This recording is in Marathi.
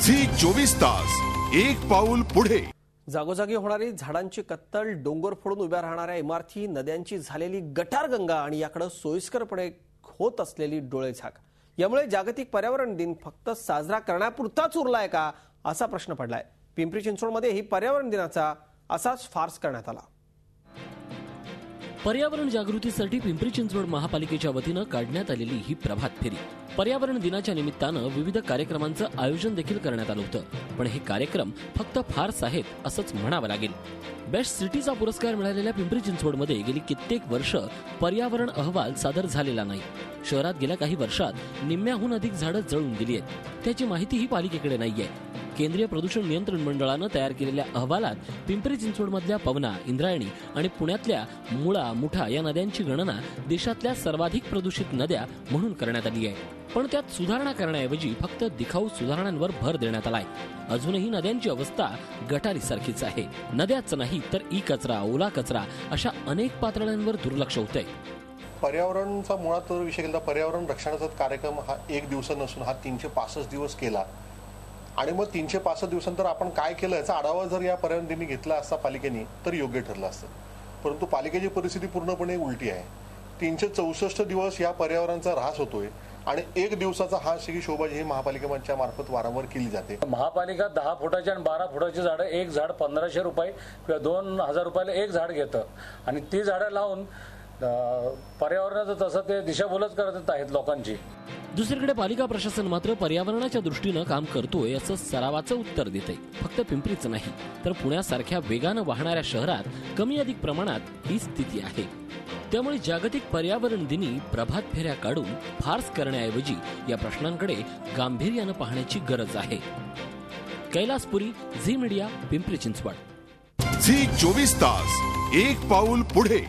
झी 24 तास एक पाऊल पुढे। जागोजागी होणारी झाडांची कत्तल, डोंगर फोडून उभ्या राहणाऱ्या इमारती, नद्यांची झालेली गटारगंगा आणि याकडे सोयीस्करपणे होत असलेली डोळेझाक, यामुळे जागतिक पर्यावरण दिन फक्त साजरा करण्यापुरताच उरलाय का असा प्रश्न पडलाय। पिंपरी चिंचवडमध्ये ही पर्यावरण दिनाचा असाच फार्स करण्यात आला। पर्यावरण जागृतीसाठी पिंपरी चिंचवड महापालिकेच्या वतीनं काढण्यात आलेली ही प्रभात फेरी पर्यावरण दिनाच्या निमित्तानं विविध कार्यक्रमांचं आयोजन देखील करण्यात आलं होतं। पण हे कार्यक्रम फक्त फार्स आहेत असंच म्हणावं लागेल। बेस्ट सिटीचा पुरस्कार मिळालेल्या पिंपरी चिंचवडमध्ये गेली कित्येक वर्ष पर्यावरण अहवाल सादर झालेला नाही। शहरात गेल्या काही वर्षात निम्म्याहून अधिक झाडं जळून गेली आहेत, त्याची माहितीही पालिकेकडे नाहीये। केंद्रीय प्रदूषण नियंत्रण मंडळानं तयार केलेल्या अहवालात पिंपरी चिंचवडमधल्या पवना, इंद्रायणी आणि पुण्यातल्या मुळा, मुठा या नद्यांची गणना देशातल्या सर्वाधिक प्रदूषित नद्या म्हणून करण्यात आली आहे। पण त्यात सुधारणा करण्याऐवजी फक्त दिखाऊ सुधारणांवर भर देण्यात आलाय। अजूनही नद्यांची अवस्था गटारीसारखीच आहे। नद्याच नाही तर ई कचरा, ओला कचरा अशा अनेक पातळ्यांवर दुर्लक्ष होतंय। पर्यावरणचा मुळात विषय केला, पर्यावरण रक्षणाचा कार्यक्रम हा एक दिवस नसून हा 365 दिवस केला आणि मग 365 दिवसांतर आपण काय केलं याचा आढावा जर या पर्यावरण दिनी घेतला असता पालिकेने तर योग्य ठरलं असतं। परंतु पालिकेची परिस्थिती पूर्णपणे उलटी आहे। 364 दिवस या पर्यावरणाचा ऱ्हास होतोय आणि एक दिवसाचा हा अशी शोभाजी ही महापालिकेच्या मार्फत वारंवार केली जाते। महापालिका 10 फुटाची आणि 12 फुटाची झाडं, एक झाड 1500 रुपये किंवा 2000 रुपयाला एक झाड घेतं आणि ती झाडं लावून पर्यावरणाचं तसं ते दिशाभूलच करत आहेत लोकांची। दुसरीकडे पालिका प्रशासन मात्र पर्यावरणाच्या दृष्टीनं काम करतोय असं सरावाचं उत्तर देते। फक्त पिंपरीच नाही तर पुण्यासारख्या वेगानं वाहणाऱ्या शहरात कमी अधिक प्रमाणात ही स्थिती आहे। त्यामुळे जागतिक पर्यावरण दिनी प्रभात फेऱ्या काढून फार्स करण्याऐवजी या प्रश्नांकडे गांभीर्यानं पाहण्याची गरज आहे। Kailaspuri, Zee media, Pimpri Chinchwad. Zee 24 तास एक पाऊल पुढे।